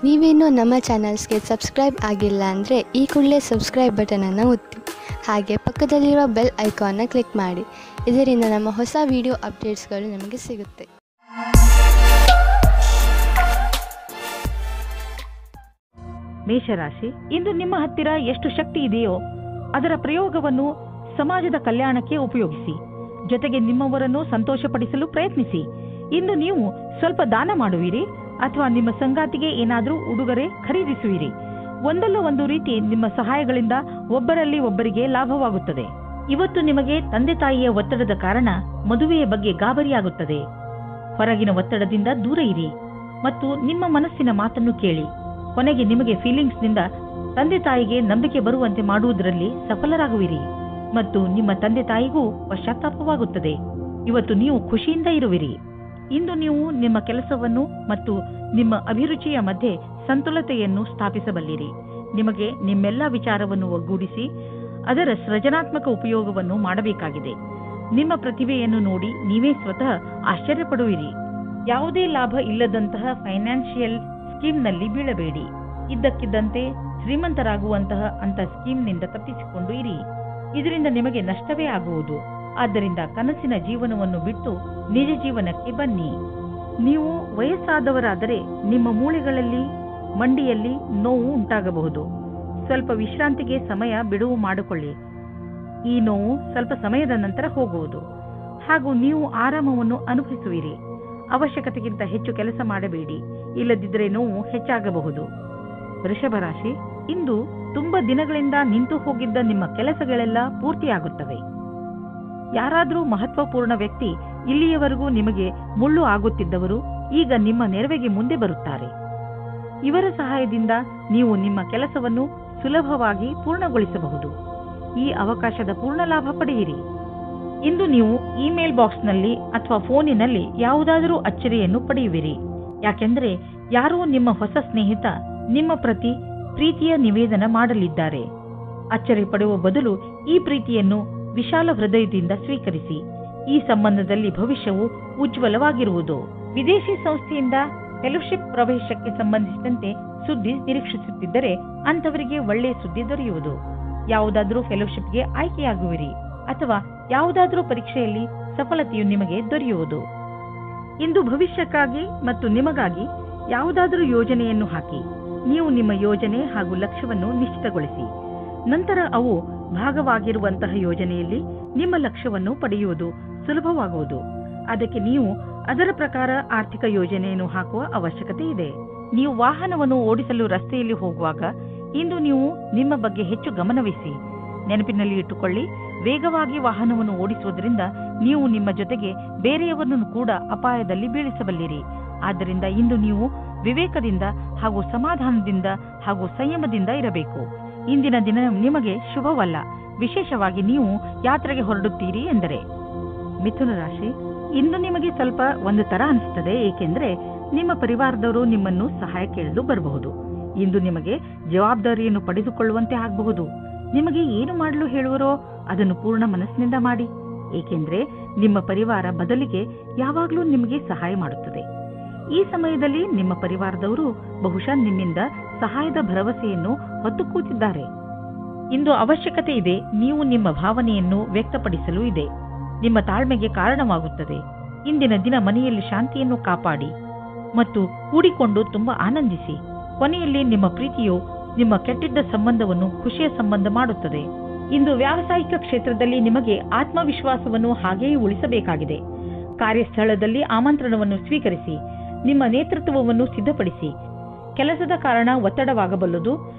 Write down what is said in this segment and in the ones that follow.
ನೀವೇನೂ ನಮ್ಮ ಚಾನಲ್ಸ್ಗೆ ಸಬ್ಸ್ಕ್ರೈಬ್ ಆಗಿಲ್ಲ ಅಂದರೆ ಈ ಕೂಡಲೇ ಸಬ್ಸ್ಕ್ರೈಬ್ ಬಟನನ್ನು ಒತ್ತಿ ಹಾಗೆ ಪಕ್ಕದಲ್ಲಿರುವ ಬೆಲ್ ಐಕಾನ್ನ ಕ್ಲಿಕ್ ಮಾಡಿ. ಇದರಿಂದ ನಮ್ಮ ಹೊಸ ವಿಡಿಯೋ ಅಪ್ಡೇಟ್ಸ್ಗಳು ನಿಮಗೆ ಸಿಗುತ್ತೆ. ಮೇಷರಾಶಿ, ಇಂದು ನಿಮ್ಮ ಹತ್ತಿರ ಎಷ್ಟು ಶಕ್ತಿ ಇದೆಯೋ ಅದರ ಪ್ರಯೋಗವನ್ನು ಸಮಾಜದ ಕಲ್ಯಾಣಕ್ಕೆ ಉಪಯೋಗಿಸಿ. ಜೊತೆಗೆ ನಿಮ್ಮವರನ್ನು ಸಂತೋಷಪಡಿಸಲು ಪ್ರಯತ್ನಿಸಿ. ಇಂದು ನೀವು ಸ್ವಲ್ಪ ದಾನ ಮಾಡುವಿರಿ ಅಥವಾ ನಿಮ್ಮ ಸಂಗಾತಿಗೆ ಏನಾದರೂ ಉಡುಗೊರೆ ಖರೀದಿಸುವಿರಿ. ಒಂದಲ್ಲ ಒಂದು ರೀತಿ ನಿಮ್ಮ ಸಹಾಯಗಳಿಂದ ಒಬ್ಬರಲ್ಲಿ ಒಬ್ಬರಿಗೆ ಲಾಭವಾಗುತ್ತದೆ. ಇವತ್ತು ನಿಮಗೆ ತಂದೆ ತಾಯಿಯ ಒತ್ತಡದ ಕಾರಣ ಮದುವೆಯ ಬಗ್ಗೆ ಗಾಬರಿಯಾಗುತ್ತದೆ. ಹೊರಗಿನ ಒತ್ತಡದಿಂದ ದೂರ ಇರಿ ಮತ್ತು ನಿಮ್ಮ ಮನಸ್ಸಿನ ಮಾತನ್ನು ಕೇಳಿ. ಕೊನೆಗೆ ನಿಮಗೆ ಫೀಲಿಂಗ್ಸ್ನಿಂದ ತಂದೆ ತಾಯಿಗೆ ನಂಬಿಕೆ ಬರುವಂತೆ ಮಾಡುವುದರಲ್ಲಿ ಸಫಲರಾಗುವಿರಿ ಮತ್ತು ನಿಮ್ಮ ತಂದೆ ತಾಯಿಗೂ ಪಶ್ಚಾತ್ತಾಪವಾಗುತ್ತದೆ. ಇವತ್ತು ನೀವು ಖುಷಿಯಿಂದ ಇರುವಿರಿ. ಇಂದು ನೀವು ನಿಮ್ಮ ಕೆಲಸವನ್ನು ಮತ್ತು ನಿಮ್ಮ ಅಭಿರುಚಿಯ ಮಧ್ಯೆ ಸಂತುಲತೆಯನ್ನು ಸ್ಥಾಪಿಸಬಲ್ಲಿರಿ. ನಿಮಗೆ ನಿಮ್ಮೆಲ್ಲ ವಿಚಾರವನ್ನು ಒಗ್ಗೂಡಿಸಿ ಅದರ ಸೃಜನಾತ್ಮಕ ಉಪಯೋಗವನ್ನು ಮಾಡಬೇಕಾಗಿದೆ. ನಿಮ್ಮ ಪ್ರತಿಭೆಯನ್ನು ನೋಡಿ ನೀವೇ ಸ್ವತಃ ಆಶ್ಚರ್ಯಪಡುವಿರಿ. ಯಾವುದೇ ಲಾಭ ಇಲ್ಲದಂತಹ ಫೈನಾನ್ಷಿಯಲ್ ಸ್ಕೀಮ್ನಲ್ಲಿ ಬೀಳಬೇಡಿ. ಇದ್ದಕ್ಕಿದ್ದಂತೆ ಶ್ರೀಮಂತರಾಗುವಂತಹ ಅಂತ ಸ್ಕೀಮ್ನಿಂದ ತಪ್ಪಿಸಿಕೊಂಡು ಇರಿ. ಇದರಿಂದ ನಿಮಗೆ ನಷ್ಟವೇ ಆಗುವುದು. ಆದ್ದರಿಂದ ಕನಸಿನ ಜೀವನವನ್ನು ಬಿಟ್ಟು ನಿಜ ಜೀವನಕ್ಕೆ ಬನ್ನಿ. ನೀವು ವಯಸ್ಸಾದವರಾದರೆ ನಿಮ್ಮ ಮೂಳೆಗಳಲ್ಲಿ ಮಂಡಿಯಲ್ಲಿ ನೋವು ಉಂಟಾಗಬಹುದು. ಸ್ವಲ್ಪ ವಿಶ್ರಾಂತಿಗೆ ಸಮಯ ಬಿಡುವು ಮಾಡಿಕೊಳ್ಳಿ. ಈ ನೋವು ಸ್ವಲ್ಪ ಸಮಯದ ನಂತರ ಹೋಗುವುದು ಹಾಗೂ ನೀವು ಆರಾಮವನ್ನು ಅನುಭವಿಸುವಿರಿ. ಅವಶ್ಯಕತೆಗಿಂತ ಹೆಚ್ಚು ಕೆಲಸ ಮಾಡಬೇಡಿ, ಇಲ್ಲದಿದ್ದರೆ ನೋವು ಹೆಚ್ಚಾಗಬಹುದು. ವೃಷಭ ರಾಶಿ, ಇಂದು ತುಂಬಾ ದಿನಗಳಿಂದ ನಿಂತು ಹೋಗಿದ್ದ ನಿಮ್ಮ ಕೆಲಸಗಳೆಲ್ಲ ಪೂರ್ತಿಯಾಗುತ್ತವೆ. ಯಾರಾದರೂ ಮಹತ್ವಪೂರ್ಣ ವ್ಯಕ್ತಿ, ಇಲ್ಲಿಯವರೆಗೂ ನಿಮಗೆ ಮುಳ್ಳು ಆಗುತ್ತಿದ್ದವರು ಈಗ ನಿಮ್ಮ ನೆರವಿಗೆ ಮುಂದೆ ಬರುತ್ತಾರೆ. ಇವರ ಸಹಾಯದಿಂದ ನೀವು ನಿಮ್ಮ ಕೆಲಸವನ್ನು ಸುಲಭವಾಗಿ ಪೂರ್ಣಗೊಳಿಸಬಹುದು. ಈ ಅವಕಾಶದ ಪೂರ್ಣ ಲಾಭ ಪಡೆಯಿರಿ. ಇಂದು ನೀವು ಇಮೇಲ್ ಬಾಕ್ಸ್ನಲ್ಲಿ ಅಥವಾ ಫೋನಿನಲ್ಲಿ ಯಾವುದಾದರೂ ಅಚ್ಚರಿಯನ್ನು ಪಡೆಯುವಿರಿ. ಯಾಕೆಂದರೆ ಯಾರೋ ನಿಮ್ಮ ಹೊಸ ಸ್ನೇಹಿತ ನಿಮ್ಮ ಪ್ರತಿ ಪ್ರೀತಿಯ ನಿವೇದನ ಮಾಡಲಿದ್ದಾರೆ. ಅಚ್ಚರಿ ಪಡುವ ಬದಲು ಈ ಪ್ರೀತಿಯನ್ನು ವಿಶಾಲ ಹೃದಯದಿಂದ ಸ್ವೀಕರಿಸಿ. ಈ ಸಂಬಂಧದಲ್ಲಿ ಭವಿಷ್ಯವು ಉಜ್ವಲವಾಗಿರುವುದು. ವಿದೇಶಿ ಸಂಸ್ಥೆಯಿಂದ ಫೆಲೋಶಿಪ್ ಪ್ರವೇಶಕ್ಕೆ ಸಂಬಂಧಿಸಿದಂತೆ ಸುದ್ದಿ ನಿರೀಕ್ಷಿಸುತ್ತಿದ್ದರೆ ಅಂಥವರಿಗೆ ಒಳ್ಳೆಯ ಸುದ್ದಿ ದೊರೆಯುವುದು. ಯಾವುದಾದರೂ ಫೆಲೋಶಿಪ್ಗೆ ಆಯ್ಕೆಯಾಗುವಿರಿ ಅಥವಾ ಯಾವುದಾದರೂ ಪರೀಕ್ಷೆಯಲ್ಲಿ ಸಫಲತೆಯು ನಿಮಗೆ ದೊರೆಯುವುದು. ಇಂದು ಭವಿಷ್ಯಕ್ಕಾಗಿ ಮತ್ತು ನಿಮಗಾಗಿ ಯಾವುದಾದರೂ ಯೋಜನೆಯನ್ನು ಹಾಕಿ. ನೀವು ನಿಮ್ಮ ಯೋಜನೆ ಹಾಗೂ ಲಕ್ಷ್ಯವನ್ನು ನಿಶ್ಚಿತಗೊಳಿಸಿ. ನಂತರ ಅವು ಭಾಗವಾಗಿರುವಂತಹ ಯೋಜನೆಯಲ್ಲಿ ನಿಮ್ಮ ಲಕ್ಷ್ಯವನ್ನು ಪಡೆಯುವುದು ಸುಲಭವಾಗುವುದು. ಅದಕ್ಕೆ ನೀವು ಅದರ ಪ್ರಕಾರ ಆರ್ಥಿಕ ಯೋಜನೆಯನ್ನು ಹಾಕುವ ಅವಶ್ಯಕತೆ ಇದೆ. ನೀವು ವಾಹನವನ್ನು ಓಡಿಸಲು ರಸ್ತೆಯಲ್ಲಿ ಹೋಗುವಾಗ ಇಂದು ನೀವು ನಿಮ್ಮ ಬಗ್ಗೆ ಹೆಚ್ಚು ಗಮನವಹಿಸಿ. ನೆನಪಿನಲ್ಲಿ ಇಟ್ಟುಕೊಳ್ಳಿ, ವೇಗವಾಗಿ ವಾಹನವನ್ನು ಓಡಿಸುವುದರಿಂದ ನೀವು ನಿಮ್ಮ ಜೊತೆಗೆ ಬೇರೆಯವರನ್ನು ಕೂಡ ಅಪಾಯದಲ್ಲಿ ಬೀಳಿಸಬಲ್ಲಿರಿ. ಆದ್ದರಿಂದ ಇಂದು ನೀವು ವಿವೇಕದಿಂದ ಹಾಗೂ ಸಮಾಧಾನದಿಂದ ಹಾಗೂ ಸಂಯಮದಿಂದ ಇರಬೇಕು. ಇಂದಿನ ದಿನ ನಿಮಗೆ ಶುಭವಲ್ಲ, ವಿಶೇಷವಾಗಿ ನೀವು ಯಾತ್ರೆಗೆ ಹೊರಡುತ್ತೀರಿ ಎಂದರೆ. ಮಿಥುನ ರಾಶಿ, ಇಂದು ನಿಮಗೆ ಸ್ವಲ್ಪ ಒಂದು ತರ ಅನಿಸುತ್ತದೆ, ಏಕೆಂದರೆ ನಿಮ್ಮ ಪರಿವಾರದವರು ನಿಮ್ಮನ್ನು ಸಹಾಯ ಕೇಳಲು ಬರಬಹುದು. ಇಂದು ನಿಮಗೆ ಜವಾಬ್ದಾರಿಯನ್ನು ಪಡೆದುಕೊಳ್ಳುವಂತೆ ಆಗಬಹುದು. ನಿಮಗೆ ಏನು ಮಾಡಲು ಹೇಳುವರೋ ಅದನ್ನು ಪೂರ್ಣ ಮನಸ್ಸಿನಿಂದ ಮಾಡಿ, ಏಕೆಂದರೆ ನಿಮ್ಮ ಪರಿವಾರ ಬದಲಿಗೆ ಯಾವಾಗಲೂ ನಿಮಗೆ ಸಹಾಯ ಮಾಡುತ್ತದೆ. ಈ ಸಮಯದಲ್ಲಿ ನಿಮ್ಮ ಪರಿವಾರದವರು ಬಹುಶಃ ನಿಮ್ಮಿಂದ ಸಹಾಯದ ಭರವಸೆಯನ್ನು ಹೊತ್ತು ಕೂತಿದ್ದಾರೆ. ಇಂದು ಅವಶ್ಯಕತೆ ಇದೆ, ನೀವು ನಿಮ್ಮ ಭಾವನೆಯನ್ನು ವ್ಯಕ್ತಪಡಿಸಲು ಇದೆ. ನಿಮ್ಮ ತಾಳ್ಮೆಗೆ ಕಾರಣವಾಗುತ್ತದೆ. ಇಂದಿನ ದಿನ ಮನೆಯಲ್ಲಿ ಶಾಂತಿಯನ್ನು ಕಾಪಾಡಿ ಮತ್ತು ಕೂಡಿಕೊಂಡು ತುಂಬಾ ಆನಂದಿಸಿ. ಕೊನೆಯಲ್ಲಿ ನಿಮ್ಮ ಪ್ರೀತಿಯು ನಿಮ್ಮ ಕೆಟ್ಟಿದ್ದ ಸಂಬಂಧವನ್ನು ಖುಷಿಯ ಸಂಬಂಧ ಮಾಡುತ್ತದೆ. ಇಂದು ವ್ಯಾವಸಾಯಿಕ ಕ್ಷೇತ್ರದಲ್ಲಿ ನಿಮಗೆ ಆತ್ಮವಿಶ್ವಾಸವನ್ನು ಹಾಗೆಯೇ ಉಳಿಸಬೇಕಾಗಿದೆ. ಕಾರ್ಯಸ್ಥಳದಲ್ಲಿ ಆಮಂತ್ರಣವನ್ನು ಸ್ವೀಕರಿಸಿ. ನಿಮ್ಮ ನೇತೃತ್ವವನ್ನು ಸಿದ್ಧಪಡಿಸಿ. ಕೆಲಸದ ಕಾರಣ ಒತ್ತಡವಾಗಬಲ್ಲದು.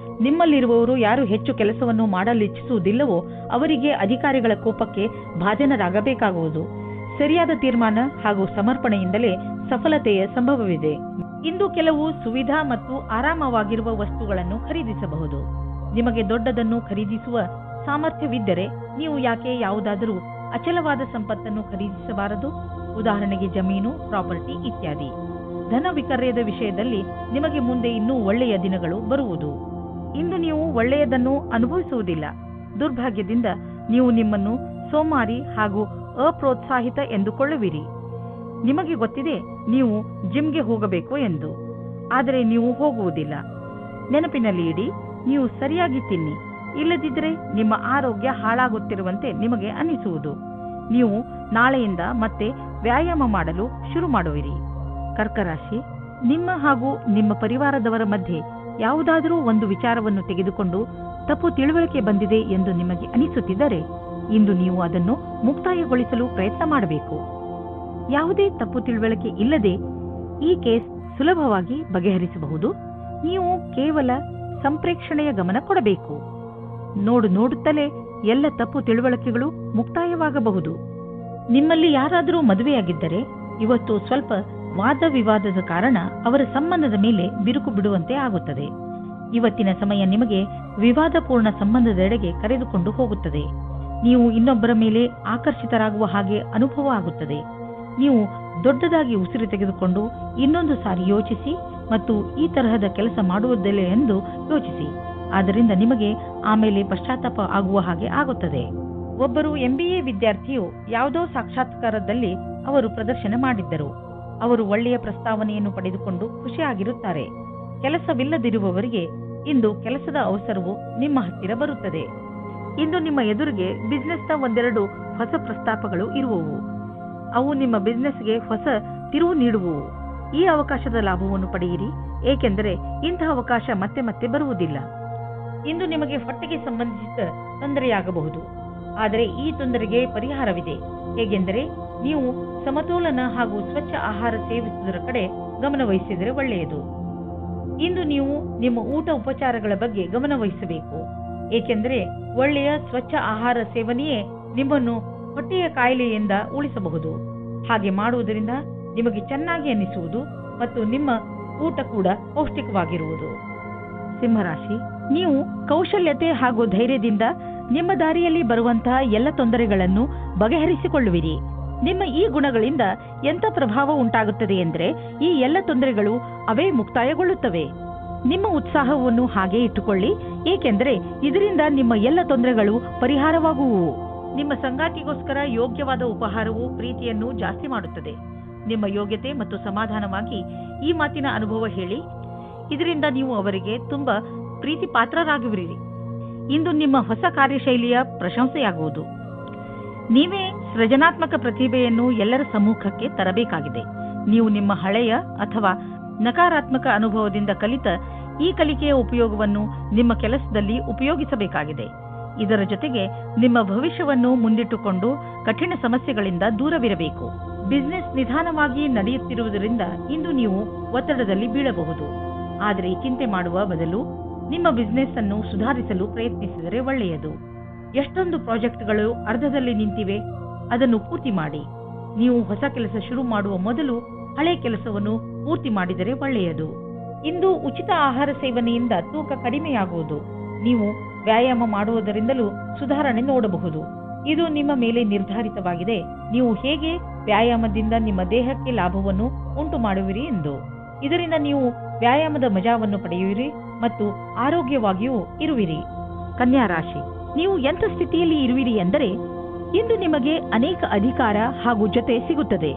ನಿಮ್ಮಲ್ಲಿರುವವರು ಯಾರು ಹೆಚ್ಚು ಕೆಲಸವನ್ನು ಮಾಡಲಿಚ್ಛಿಸುವುದಿಲ್ಲವೋ ಅವರಿಗೆ ಅಧಿಕಾರಿಗಳ ಕೋಪಕ್ಕೆ ಭಾಜನರಾಗಬೇಕಾಗುವುದು. ಸರಿಯಾದ ತೀರ್ಮಾನ ಹಾಗೂ ಸಮರ್ಪಣೆಯಿಂದಲೇ ಸಫಲತೆಯ ಸಂಭವವಿದೆ. ಇಂದು ಕೆಲವು ಸುವಿಧಾ ಮತ್ತು ಆರಾಮವಾಗಿರುವ ವಸ್ತುಗಳನ್ನು ಖರೀದಿಸಬಹುದು. ನಿಮಗೆ ದೊಡ್ಡದನ್ನು ಖರೀದಿಸುವ ಸಾಮರ್ಥ್ಯವಿದ್ದರೆ ನೀವು ಯಾಕೆ ಯಾವುದಾದರೂ ಅಚಲವಾದ ಸಂಪತ್ತನ್ನು ಖರೀದಿಸಬಾರದು? ಉದಾಹರಣೆಗೆ ಜಮೀನು, ಪ್ರಾಪರ್ಟಿ ಇತ್ಯಾದಿ. ಧನ ವಿಕರ್ಯದ ವಿಷಯದಲ್ಲಿ ನಿಮಗೆ ಮುಂದೆ ಇನ್ನೂ ಒಳ್ಳೆಯ ದಿನಗಳು ಬರುವುದು. ಇಂದು ನೀವು ಒಳ್ಳೆಯದನ್ನು ಅನುಭವಿಸುವುದಿಲ್ಲ. ದುರ್ಭಾಗ್ಯದಿಂದ ನೀವು ನಿಮ್ಮನ್ನು ಸೋಮಾರಿ ಹಾಗೂ ಅಪ್ರೋತ್ಸಾಹಿತ ಎಂದುಕೊಳ್ಳುವಿರಿ. ನಿಮಗೆ ಗೊತ್ತಿದೆ ನೀವು ಜಿಮ್ಗೆ ಹೋಗಬೇಕು ಎಂದು. ಆದರೆ ನೀವು ಹೋಗುವುದಿಲ್ಲ. ನೆನಪಿನಲ್ಲಿ ಇಡಿ, ನೀವು ಸರಿಯಾಗಿ ತಿನ್ನಿ, ಇಲ್ಲದಿದ್ದರೆ ನಿಮ್ಮ ಆರೋಗ್ಯ ಹಾಳಾಗುತ್ತಿರುವಂತೆ ನಿಮಗೆ ಅನಿಸುವುದು. ನೀವು ನಾಳೆಯಿಂದ ಮತ್ತೆ ವ್ಯಾಯಾಮ ಮಾಡಲು ಶುರು ಮಾಡುವಿರಿ. ಕರ್ಕರಾಶಿ, ನಿಮ್ಮ ಹಾಗೂ ನಿಮ್ಮ ಪರಿವಾರದವರ ಮಧ್ಯೆ ಯಾವುದಾದರೂ ಒಂದು ವಿಚಾರವನ್ನು ತೆಗೆದುಕೊಂಡು ತಪ್ಪು ತಿಳುವಳಿಕೆ ಬಂದಿದೆ ಎಂದು ನಿಮಗೆ ಅನಿಸುತ್ತಿದ್ದರೆ ಇಂದು ನೀವು ಅದನ್ನು ಮುಕ್ತಾಯಗೊಳಿಸಲು ಪ್ರಯತ್ನ ಮಾಡಬೇಕು. ಯಾವುದೇ ತಪ್ಪು ತಿಳುವಳಿಕೆ ಇಲ್ಲದೆ ಈ ಕೇಸ್ ಸುಲಭವಾಗಿ ಬಗೆಹರಿಸಬಹುದು. ನೀವು ಕೇವಲ ಸಂಪ್ರೇಕ್ಷಣೆಯ ಗಮನ ಕೊಡಬೇಕು. ನೋಡುತ್ತಲೇ ಎಲ್ಲ ತಪ್ಪು ತಿಳುವಳಿಕೆಗಳು ಮುಕ್ತಾಯವಾಗಬಹುದು. ನಿಮ್ಮಲ್ಲಿ ಯಾರಾದರೂ ಮದುವೆಯಾಗಿದ್ದರೆ ಇವತ್ತು ಸ್ವಲ್ಪ ವಾದ ವಿವಾದದ ಕಾರಣ ಅವರ ಸಂಬಂಧದ ಮೇಲೆ ಬಿರುಕು ಬಿಡುವಂತೆ ಆಗುತ್ತದೆ. ಇವತ್ತಿನ ಸಮಯ ನಿಮಗೆ ವಿವಾದಪೂರ್ಣ ಸಂಬಂಧದೆಡೆಗೆ ಕರೆದುಕೊಂಡು ಹೋಗುತ್ತದೆ. ನೀವು ಇನ್ನೊಬ್ಬರ ಮೇಲೆ ಆಕರ್ಷಿತರಾಗುವ ಹಾಗೆ ಅನುಭವ ಆಗುತ್ತದೆ. ನೀವು ದೊಡ್ಡದಾಗಿ ಉಸಿರು ತೆಗೆದುಕೊಂಡು ಇನ್ನೊಂದು ಸಾರಿ ಯೋಚಿಸಿ ಮತ್ತು ಈ ತರಹದ ಕೆಲಸ ಮಾಡುವುದಿಲ್ಲ ಎಂದು ಯೋಚಿಸಿ. ಆದ್ದರಿಂದ ನಿಮಗೆ ಆಮೇಲೆ ಪಶ್ಚಾತ್ತಾಪ ಆಗುವ ಹಾಗೆ ಆಗುತ್ತದೆ. ಒಬ್ಬರು MBA ವಿದ್ಯಾರ್ಥಿಯು ಯಾವುದೋ ಸಾಕ್ಷಾತ್ಕಾರದಲ್ಲಿ ಅವರು ಪ್ರದರ್ಶನ ಮಾಡಿದ್ದರು. ಅವರು ಒಳ್ಳೆಯ ಪ್ರಸ್ತಾವನೆಯನ್ನು ಪಡೆದುಕೊಂಡು ಖುಷಿಯಾಗಿರುತ್ತಾರೆ. ಕೆಲಸವಿಲ್ಲದಿರುವವರಿಗೆ ಇಂದು ಕೆಲಸದ ಅವಸರವು ನಿಮ್ಮ ಹತ್ತಿರ ಬರುತ್ತದೆ. ಇಂದು ನಿಮ್ಮ ಎದುರಿಗೆ ಬಿಸ್ನೆಸ್ನ ಒಂದೆರಡು ಹೊಸ ಪ್ರಸ್ತಾಪಗಳು ಇರುವವು. ಅವು ನಿಮ್ಮ ಬಿಸ್ನೆಸ್ಗೆ ಹೊಸ ತಿರುವು ನೀಡುವವು. ಈ ಅವಕಾಶದ ಲಾಭವನ್ನು ಪಡೆಯಿರಿ, ಏಕೆಂದರೆ ಇಂತಹ ಅವಕಾಶ ಮತ್ತೆ ಮತ್ತೆ ಬರುವುದಿಲ್ಲ. ಇಂದು ನಿಮಗೆ ಹೊಟ್ಟೆಗೆ ಸಂಬಂಧಿಸಿದ ತೊಂದರೆಯಾಗಬಹುದು, ಆದರೆ ಈ ತೊಂದರೆಗೆ ಪರಿಹಾರವಿದೆ. ಹೇಗೆಂದರೆ ನೀವು ಸಮತೋಲನ ಹಾಗೂ ಸ್ವಚ್ಛ ಆಹಾರ ಸೇವಿಸುವುದರ ಕಡೆ ಗಮನವಹಿಸಿದರೆ ಒಳ್ಳೆಯದು. ಇಂದು ನೀವು ನಿಮ್ಮ ಊಟ ಉಪಚಾರಗಳ ಬಗ್ಗೆ ಗಮನವಹಿಸಬೇಕು, ಏಕೆಂದರೆ ಒಳ್ಳೆಯ ಸ್ವಚ್ಛ ಆಹಾರ ಸೇವನೆಯೇ ನಿಮ್ಮನ್ನು ಹೊಟ್ಟೆಯ ಕಾಯಿಲೆಯಿಂದ ಉಳಿಸಬಹುದು. ಹಾಗೆ ಮಾಡುವುದರಿಂದ ನಿಮಗೆ ಚೆನ್ನಾಗಿ ಅನಿಸುವುದು ಮತ್ತು ನಿಮ್ಮ ಊಟ ಕೂಡ ಪೌಷ್ಟಿಕವಾಗಿರುವುದು. ಸಿಂಹರಾಶಿ, ನೀವು ಕೌಶಲ್ಯತೆ ಹಾಗೂ ಧೈರ್ಯದಿಂದ ನಿಮ್ಮ ದಾರಿಯಲ್ಲಿ ಬರುವಂತಹ ಎಲ್ಲ ತೊಂದರೆಗಳನ್ನು ಬಗೆಹರಿಸಿಕೊಳ್ಳುವಿರಿ. ನಿಮ್ಮ ಈ ಗುಣಗಳಿಂದ ಎಂಥ ಪ್ರಭಾವ ಉಂಟಾಗುತ್ತದೆ ಎಂದರೆ ಈ ಎಲ್ಲ ತೊಂದರೆಗಳು ಅವೇ ಮುಕ್ತಾಯಗೊಳ್ಳುತ್ತವೆ. ನಿಮ್ಮ ಉತ್ಸಾಹವನ್ನು ಹಾಗೆ ಇಟ್ಟುಕೊಳ್ಳಿ, ಏಕೆಂದರೆ ಇದರಿಂದ ನಿಮ್ಮ ಎಲ್ಲ ತೊಂದರೆಗಳು ಪರಿಹಾರವಾಗುವುವು. ನಿಮ್ಮ ಸಂಗಾತಿಗೋಸ್ಕರ ಯೋಗ್ಯವಾದ ಉಪಹಾರವು ಪ್ರೀತಿಯನ್ನು ಜಾಸ್ತಿ ಮಾಡುತ್ತದೆ. ನಿಮ್ಮ ಯೋಗ್ಯತೆ ಮತ್ತು ಸಮಾಧಾನವಾಗಿ ಈ ಮಾತಿನ ಅನುಭವ ಹೇಳಿ, ಇದರಿಂದ ನೀವು ಅವರಿಗೆ ತುಂಬಾ ಪ್ರೀತಿ ಪಾತ್ರರಾಗುವಿರಿ. ಇಂದು ನಿಮ್ಮ ಹೊಸ ಕಾರ್ಯಶೈಲಿಯ ಪ್ರಶಂಸೆಯಾಗುವುದು. ನೀವೇ ಸೃಜನಾತ್ಮಕ ಪ್ರತಿಭೆಯನ್ನು ಎಲ್ಲರ ಸಮ್ಮುಖಕ್ಕೆ ತರಬೇಕಾಗಿದೆ. ನೀವು ನಿಮ್ಮ ಹಳೆಯ ಅಥವಾ ನಕಾರಾತ್ಮಕ ಅನುಭವದಿಂದ ಕಲಿತ ಈ ಕಲಿಕೆಯ ಉಪಯೋಗವನ್ನು ನಿಮ್ಮ ಕೆಲಸದಲ್ಲಿ ಉಪಯೋಗಿಸಬೇಕಾಗಿದೆ. ಇದರ ಜೊತೆಗೆ ನಿಮ್ಮ ಭವಿಷ್ಯವನ್ನು ಮುಂದಿಟ್ಟುಕೊಂಡು ಕಠಿಣ ಸಮಸ್ಯೆಗಳಿಂದ ದೂರವಿರಬೇಕು. ಬಿಸಿನೆಸ್ ನಿಧಾನವಾಗಿ ನಡೆಯುತ್ತಿರುವುದರಿಂದ ಇಂದು ನೀವು ಒತ್ತಡದಲ್ಲಿ ಬೀಳಬಹುದು. ಆದರೆ ಚಿಂತೆ ಮಾಡುವ ಬದಲು ನಿಮ್ಮ ಬಿಸಿನೆಸ್ ಅನ್ನು ಸುಧಾರಿಸಲು ಪ್ರಯತ್ನಿಸಿದರೆ ಒಳ್ಳೆಯದು. ಎಷ್ಟೊಂದು ಪ್ರಾಜೆಕ್ಟ್ಗಳು ಅರ್ಧದಲ್ಲಿ ನಿಂತಿವೆ, ಅದನ್ನು ಪೂರ್ತಿ ಮಾಡಿ. ನೀವು ಹೊಸ ಕೆಲಸ ಶುರು ಮಾಡುವ ಮೊದಲು ಹಳೆ ಕೆಲಸವನ್ನು ಪೂರ್ತಿ ಮಾಡಿದರೆ ಒಳ್ಳೆಯದು. ಇಂದು ಉಚಿತ ಆಹಾರ ಸೇವನೆಯಿಂದ ತೂಕ ಕಡಿಮೆಯಾಗುವುದು. ನೀವು ವ್ಯಾಯಾಮ ಮಾಡುವುದರಿಂದಲೂ ಸುಧಾರಣೆ ನೋಡಬಹುದು. ಇದು ನಿಮ್ಮ ಮೇಲೆ ನಿರ್ಧಾರಿತವಾಗಿದೆ, ನೀವು ಹೇಗೆ ವ್ಯಾಯಾಮದಿಂದ ನಿಮ್ಮ ದೇಹಕ್ಕೆ ಲಾಭವನ್ನು ಉಂಟು ಮಾಡುವಿರಿ ಎಂದು. ಇದರಿಂದ ನೀವು ವ್ಯಾಯಾಮದ ಮಜಾವನ್ನು ಪಡೆಯುವಿರಿ ಮತ್ತು ಆರೋಗ್ಯವಾಗಿಯೂ ಇರುವಿರಿ. ಕನ್ಯಾ ರಾಶಿ, ನೀವು ಎಂಥ ಸ್ಥಿತಿಯಲ್ಲಿ ಇರುವಿರಿ ಎಂದರೆ ಇಂದು ನಿಮಗೆ ಅನೇಕ ಅಧಿಕಾರ ಹಾಗೂ ಜೊತೆ ಸಿಗುತ್ತದೆ.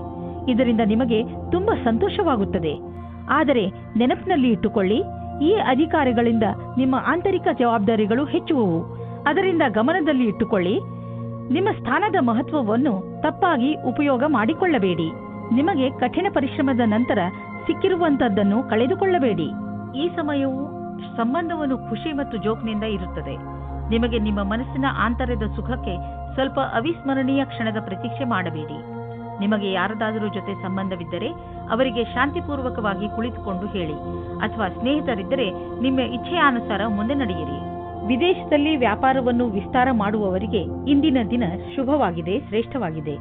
ಇದರಿಂದ ನಿಮಗೆ ತುಂಬಾ ಸಂತೋಷವಾಗುತ್ತದೆ. ಆದರೆ ನೆನಪಿನಲ್ಲಿ ಇಟ್ಟುಕೊಳ್ಳಿ, ಈ ಅಧಿಕಾರಿಗಳಿಂದ ನಿಮ್ಮ ಆಂತರಿಕ ಜವಾಬ್ದಾರಿಗಳು ಹೆಚ್ಚುವವು. ಅದರಿಂದ ಗಮನದಲ್ಲಿ ಇಟ್ಟುಕೊಳ್ಳಿ, ನಿಮ್ಮ ಸ್ಥಾನದ ಮಹತ್ವವನ್ನು ತಪ್ಪಾಗಿ ಉಪಯೋಗ ಮಾಡಿಕೊಳ್ಳಬೇಡಿ. ನಿಮಗೆ ಕಠಿಣ ಪರಿಶ್ರಮದ ನಂತರ ಸಿಕ್ಕಿರುವಂತದ್ದನ್ನು ಕಳೆದುಕೊಳ್ಳಬೇಡಿ. ಈ ಸಮಯವು ಸಂಬಂಧವನ್ನು ಖುಷಿ ಮತ್ತು ಜೋಕ್ನಿಂದ ಇರುತ್ತದೆ. ನಿಮಗೆ ನಿಮ್ಮ ಮನಸ್ಸಿನ ಆಂತರ್ಯದ ಸುಖಕ್ಕೆ ಸ್ವಲ್ಪ ಅವಿಸ್ಮರಣೀಯ ಕ್ಷಣದ ಪ್ರತೀಕ್ಷೆ ಮಾಡಬೇಡಿ. ನಿಮಗೆ ಯಾರದಾದರೂ ಜೊತೆ ಸಂಬಂಧವಿದ್ದರೆ ಅವರಿಗೆ ಶಾಂತಿಪೂರ್ವಕವಾಗಿ ಕುಳಿತುಕೊಂಡು ಹೇಳಿ, ಅಥವಾ ಸ್ನೇಹಿತರಿದ್ದರೆ ನಿಮ್ಮ ಇಚ್ಛೆಯಾನುಸಾರ ಮುಂದೆ ನಡೆಯಿರಿ. ವಿದೇಶದಲ್ಲಿ ವ್ಯಾಪಾರವನ್ನು ವಿಸ್ತಾರ ಮಾಡುವವರಿಗೆ ಇಂದಿನ ದಿನ ಶುಭವಾಗಿದೆ, ಶ್ರೇಷ್ಠವಾಗಿದೆ.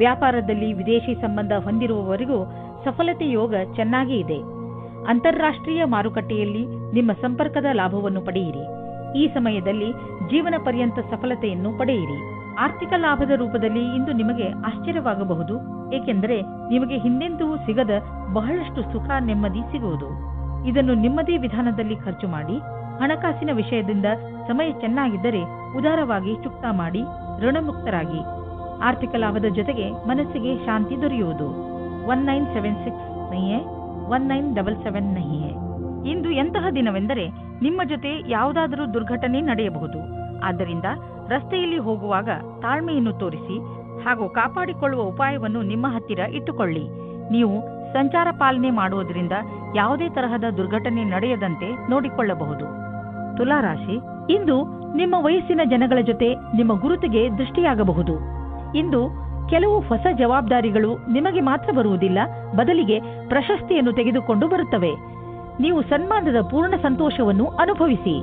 ವ್ಯಾಪಾರದಲ್ಲಿ ವಿದೇಶಿ ಸಂಬಂಧ ಹೊಂದಿರುವವರಿಗೂ ಸಫಲತೆ ಯೋಗ ಚೆನ್ನಾಗಿ ಇದೆ. ಅಂತಾರಾಷ್ಟ್ರೀಯ ಮಾರುಕಟ್ಟೆಯಲ್ಲಿ ನಿಮ್ಮ ಸಂಪರ್ಕದ ಲಾಭವನ್ನು ಪಡೆಯಿರಿ. ಈ ಸಮಯದಲ್ಲಿ ಜೀವನ ಪರ್ಯಂತ ಸಫಲತೆಯನ್ನು ಪಡೆಯಿರಿ. ಆರ್ಥಿಕ ಲಾಭದ ರೂಪದಲ್ಲಿ ಇಂದು ನಿಮಗೆ ಆಶ್ಚರ್ಯವಾಗಬಹುದು, ಏಕೆಂದರೆ ನಿಮಗೆ ಹಿಂದೆಂದೂ ಸಿಗದ ಬಹಳಷ್ಟು ಸುಖ ನೆಮ್ಮದಿ ಸಿಗುವುದು. ಇದನ್ನು ನಿಮ್ಮದೇ ವಿಧಾನದಲ್ಲಿ ಖರ್ಚು ಮಾಡಿ. ಹಣಕಾಸಿನ ವಿಷಯದಿಂದ ಸಮಯ ಚೆನ್ನಾಗಿದ್ದರೆ ಉದಾರವಾಗಿ ಚುಕ್ತಾ ಮಾಡಿ ಋಣಮುಕ್ತರಾಗಿ. ಆರ್ಥಿಕ ಲಾಭದ ಜೊತೆಗೆ ಮನಸ್ಸಿಗೆ ಶಾಂತಿ ದೊರೆಯುವುದು. 1976 नहीं है 1977 नहीं है. ಇಂದು ಎಂತಹ ದಿನವೆಂದರೆ ನಿಮ್ಮ ಜೊತೆ ಯಾವುದಾದರೂ ದುರ್ಘಟನೆ ನಡೆಯಬಹುದು. ಆದ್ದರಿಂದ ರಸ್ತೆಯಲ್ಲಿ ಹೋಗುವಾಗ ತಾಳ್ಮೆಯನ್ನು ತೋರಿಸಿ ಹಾಗೂ ಕಾಪಾಡಿಕೊಳ್ಳುವ ಉಪಾಯವನ್ನು ನಿಮ್ಮ ಹತ್ತಿರ ಇಟ್ಟುಕೊಳ್ಳಿ. ನೀವು ಸಂಚಾರ ಪಾಲನೆ ಮಾಡುವುದರಿಂದ ಯಾವುದೇ ತರಹದ ದುರ್ಘಟನೆ ನಡೆಯದಂತೆ ನೋಡಿಕೊಳ್ಳಬಹುದು. ತುಲಾ ರಾಶಿ, ಇಂದು ನಿಮ್ಮ ವಯಸ್ಸಿನ ಜನಗಳ ಜೊತೆ ನಿಮ್ಮ ಗುರುತಿಗೆ ದೃಷ್ಟಿಯಾಗಬಹುದು. ಇಂದು ಕೆಲವು ಹೊಸ ಜವಾಬ್ದಾರಿಗಳು ನಿಮಗೆ ಮಾತ್ರ ಬರುವುದಿಲ್ಲ, ಬದಲಿಗೆ ಪ್ರಶಸ್ತಿಯನ್ನು ತೆಗೆದುಕೊಂಡು ಬರುತ್ತವೆ. ನೀವು ಸನ್ಮಾನದ ಪೂರ್ಣ ಸಂತೋಷವನ್ನು ಅನುಭವಿಸಿ.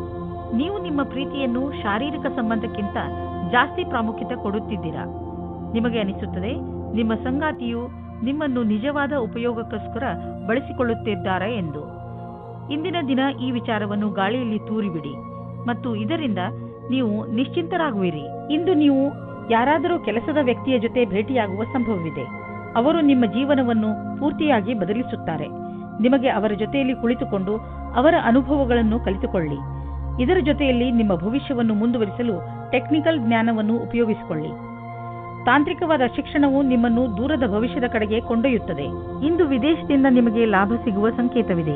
ನೀವು ನಿಮ್ಮ ಪ್ರೀತಿಯನ್ನು ಶಾರೀರಿಕ ಸಂಬಂಧಕ್ಕಿಂತ ಜಾಸ್ತಿ ಪ್ರಾಮುಖ್ಯತೆ ಕೊಡುತ್ತಿದ್ದೀರಾ. ನಿಮಗೆ ಅನಿಸುತ್ತದೆ ನಿಮ್ಮ ಸಂಗಾತಿಯು ನಿಮ್ಮನ್ನು ನಿಜವಾದ ಉಪಯೋಗಕ್ಕೋಸ್ಕರ ಬಳಸಿಕೊಳ್ಳುತ್ತಿದ್ದಾರೆ ಎಂದು. ಇಂದಿನ ದಿನ ಈ ವಿಚಾರವನ್ನು ಗಾಳಿಯಲ್ಲಿ ತೂರಿಬಿಡಿ ಮತ್ತು ಇದರಿಂದ ನೀವು ನಿಶ್ಚಿಂತರಾಗುವಿರಿ. ಇಂದು ನೀವು ಯಾರಾದರೂ ಕೆಲಸದ ವ್ಯಕ್ತಿಯ ಜೊತೆ ಭೇಟಿಯಾಗುವ ಸಂಭವವಿದೆ. ಅವರು ನಿಮ್ಮ ಜೀವನವನ್ನು ಪೂರ್ತಿಯಾಗಿ ಬದಲಿಸುತ್ತಾರೆ. ನಿಮಗೆ ಅವರ ಜೊತೆಯಲ್ಲಿ ಕುಳಿತುಕೊಂಡು ಅವರ ಅನುಭವಗಳನ್ನು ಕಲಿತುಕೊಳ್ಳಿ. ಇದರ ಜೊತೆಯಲ್ಲಿ ನಿಮ್ಮ ಭವಿಷ್ಯವನ್ನು ಮುಂದುವರಿಸಲು ಟೆಕ್ನಿಕಲ್ ಜ್ಞಾನವನ್ನು ಉಪಯೋಗಿಸಿಕೊಳ್ಳಿ. ತಾಂತ್ರಿಕವಾದ ಶಿಕ್ಷಣವು ನಿಮ್ಮನ್ನು ದೂರದ ಭವಿಷ್ಯದ ಕಡೆಗೆ ಕೊಂಡೊಯ್ಯುತ್ತದೆ. ಇಂದು ವಿದೇಶದಿಂದ ನಿಮಗೆ ಲಾಭ ಸಿಗುವ ಸಂಕೇತವಿದೆ.